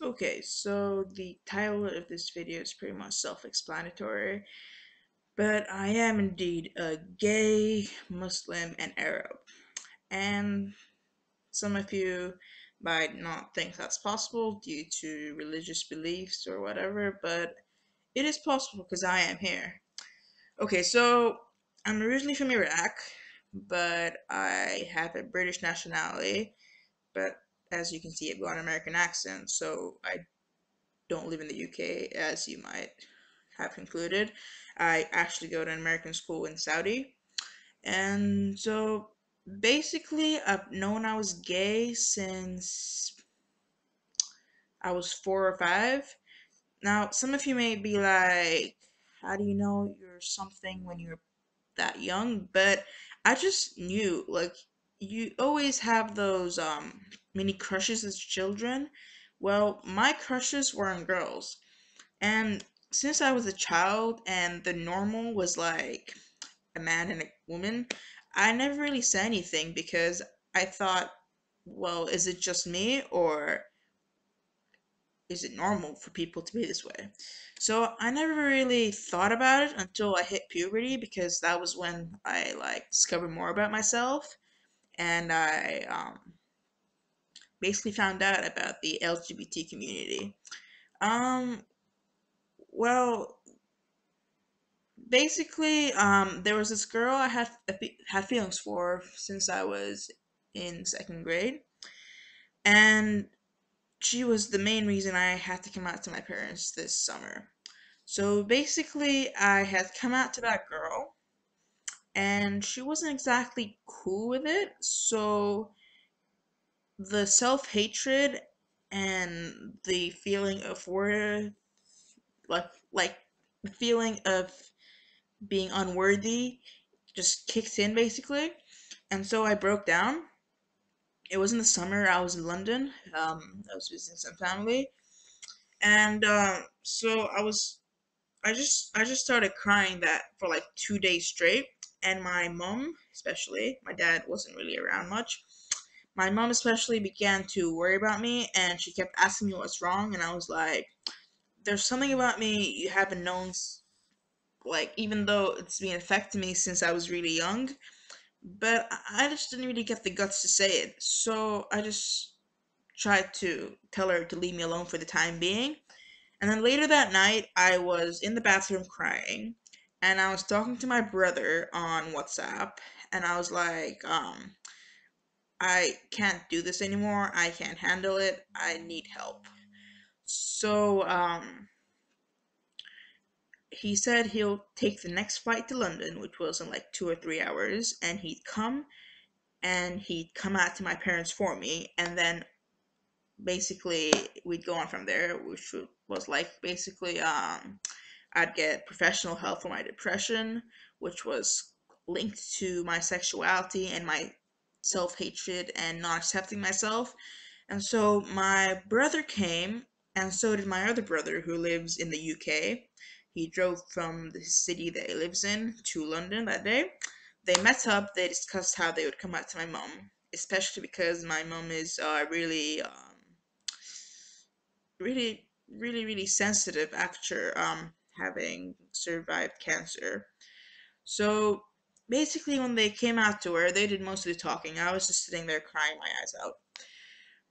Okay, so the title of this video is pretty much self-explanatory, but I am indeed a gay, Muslim, and Arab. And some of you might not think that's possible due to religious beliefs or whatever, but it is possible because I am here. Okay, so I'm originally from Iraq, but I have a British nationality, but as you can see, I've got an American accent, so I don't live in the UK, as you might have concluded. I actually go to an American school in Saudi. And so basically, I've known I was gay since I was 4 or 5. Now, some of you may be like, how do you know you're something when you're that young? But I just knew, like, you always have those mini crushes as children. Well, my crushes were on girls. And since I was a child and the normal was like a man and a woman, I never really said anything because I thought, well, is it just me or is it normal for people to be this way? So I never really thought about it until I hit puberty because that was when I like discovered more about myself and I basically found out about the LGBT community. Um, well, basically, there was this girl I had feelings for since I was in second grade, and she was the main reason I had to come out to my parents this summer. So basically, I had come out to that girl, and she wasn't exactly cool with it. So the self hatred and the feeling of worth, like the feeling of being unworthy just kicked in basically. And so I broke down. It was in the summer. I was in London. I was visiting some family, and so I just started crying that for like 2 days straight. And my mom, especially, my dad wasn't really around much. My mom especially began to worry about me, and she kept asking me what's wrong. And I was like, "There's something about me you haven't known." Like even though it's been affecting me since I was really young, but I just didn't really get the guts to say it. So I just tried to tell her to leave me alone for the time being. And then later that night, I was in the bathroom crying, and I was talking to my brother on WhatsApp, and I was like, I can't do this anymore. I can't handle it. I need help. So, he said he'll take the next flight to London, which was in like 2 or 3 hours, and he'd come out to my parents for me, and then basically we'd go on from there, which was like basically I'd get professional help for my depression, which was linked to my sexuality and my self-hatred and not accepting myself. And so my brother came, and so did my other brother who lives in the UK. He drove from the city that he lives in to London that day. They met up, they discussed how they would come out to my mom, especially because my mom is really really sensitive after having survived cancer. So basically, when they came out to her, they did most of the talking. I was just sitting there crying my eyes out.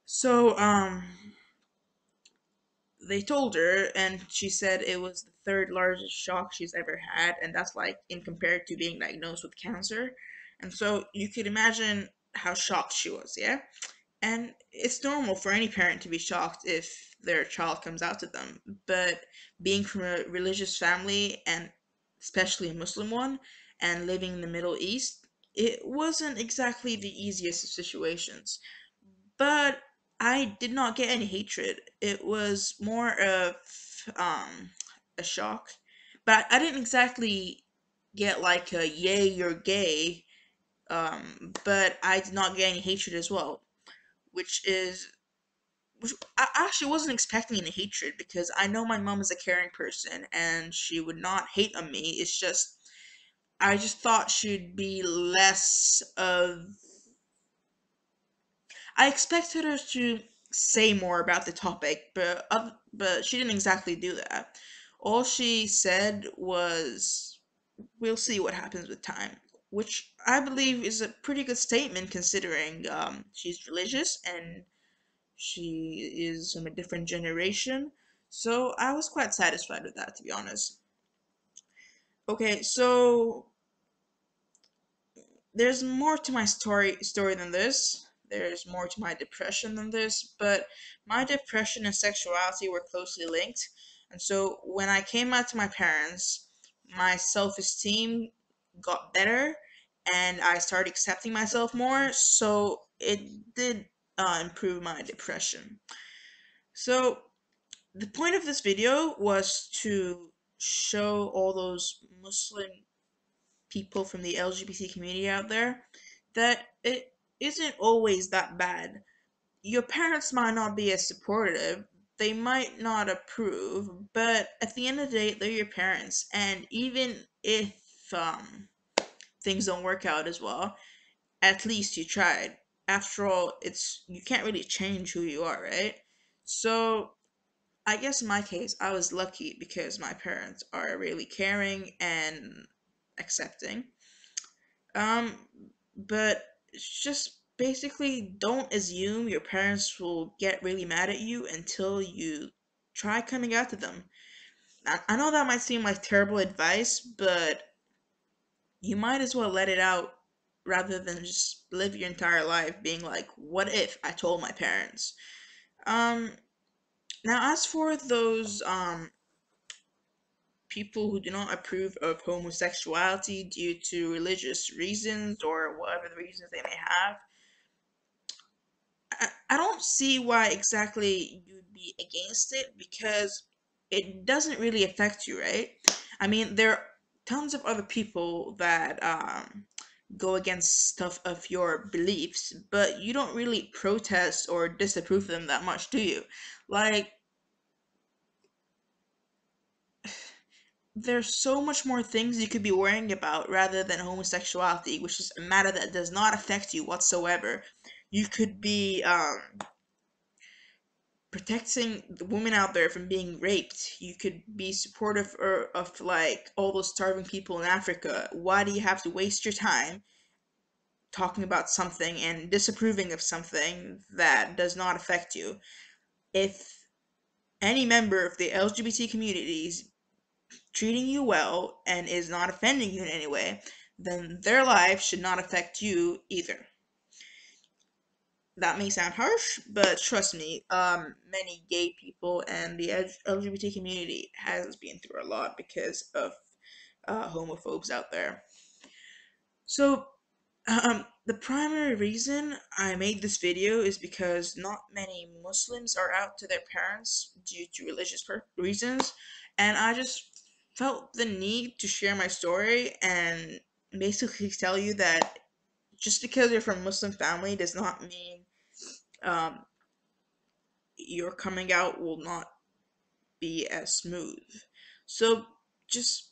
So they told her, and she said it was the third largest shock she's ever had, and that's like in compared to being diagnosed with cancer. And so you could imagine how shocked she was, yeah. And it's normal for any parent to be shocked if their child comes out to them. But being from a religious family, and especially a Muslim one, and living in the Middle East, it wasn't exactly the easiest of situations. But I did not get any hatred. It was more of a shock. But I didn't exactly get like a yay, you're gay. But I did not get any hatred as well, which is which I actually wasn't expecting any hatred because I know my mom is a caring person and she would not hate on me. It's just I just thought she'd be less of. I expected her to say more about the topic, but she didn't exactly do that. All she said was, "We'll see what happens with time," which I believe is a pretty good statement considering she's religious and she is from a different generation. So I was quite satisfied with that, to be honest. Okay, so there's more to my story than this. There's more to my depression than this, but my depression and sexuality were closely linked. And so when I came out to my parents, my self-esteem got better and I started accepting myself more, so it did improve my depression. So the point of this video was to show all those Muslim people from the LGBT community out there that it isn't always that bad. Your parents might not be as supportive, they might not approve, but at the end of the day, they're your parents. And even if things don't work out as well, at least you tried. After all, it's you can't really change who you are, right? So I guess in my case, I was lucky because my parents are really caring and accepting. Um, but it's just basically don't assume your parents will get really mad at you until you try coming out to them. I know that might seem like terrible advice, but you might as well let it out rather than just live your entire life being like, what if I told my parents? Um, Now as for those people who do not approve of homosexuality due to religious reasons or whatever the reasons they may have, I don't see why exactly you'd be against it because it doesn't really affect you, right? I mean, there are tons of other people that go against stuff of your beliefs, but you don't really protest or disapprove of them that much, do you? Like, there's so much more things you could be worrying about rather than homosexuality, which is a matter that does not affect you whatsoever. You could be protecting the women out there from being raped. You could be supportive of like all those starving people in Africa. Why do you have to waste your time talking about something and disapproving of something that does not affect you? If any member of the LGBT community is treating you well and is not offending you in any way, then their life should not affect you either. That may sound harsh, but trust me, many gay people and the LGBT community has been through a lot because of homophobes out there. So, the primary reason I made this video is because not many Muslims are out to their parents due to religious reasons, and I just felt the need to share my story and basically tell you that just because you're from a Muslim family does not mean um, your coming out will not be as smooth. So just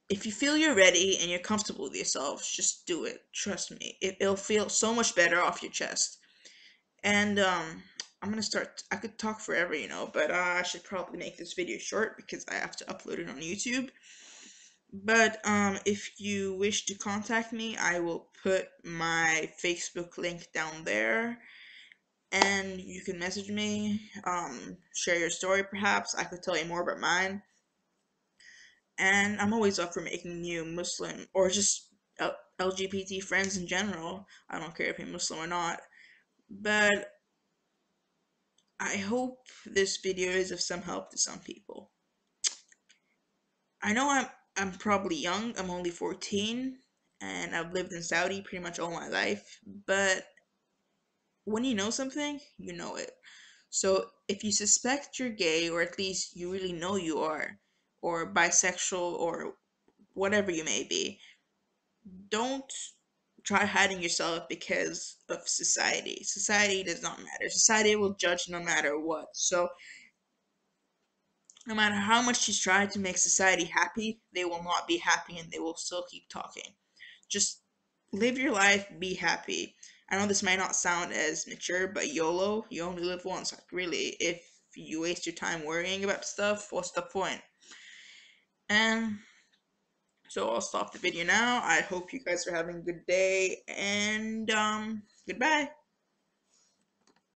if you feel you're ready and you're comfortable with yourself, just do it. Trust me, it'll feel so much better off your chest. And I'm gonna start. I could talk forever, but I should probably make this video short because I have to upload it on YouTube. But if you wish to contact me, I will put my Facebook link down there and you can message me, share your story perhaps. I could tell you more about mine. And I'm always up for making new Muslim or just LGBT friends in general. I don't care if you're Muslim or not. But I hope this video is of some help to some people. I know I'm probably young. I'm only 14 and I've lived in Saudi pretty much all my life, but when you know something, you know it. So if you suspect you're gay, or at least you really know you are, or bisexual, or whatever you may be, don't try hiding yourself because of society. Society does not matter. Society will judge no matter what. So no matter how much you try to make society happy, they will not be happy and they will still keep talking. Just live your life, be happy. I know this might not sound as mature, but YOLO, you only live once. Like, really, if you waste your time worrying about stuff, what's the point? And so I'll stop the video now. I hope you guys are having a good day, and goodbye.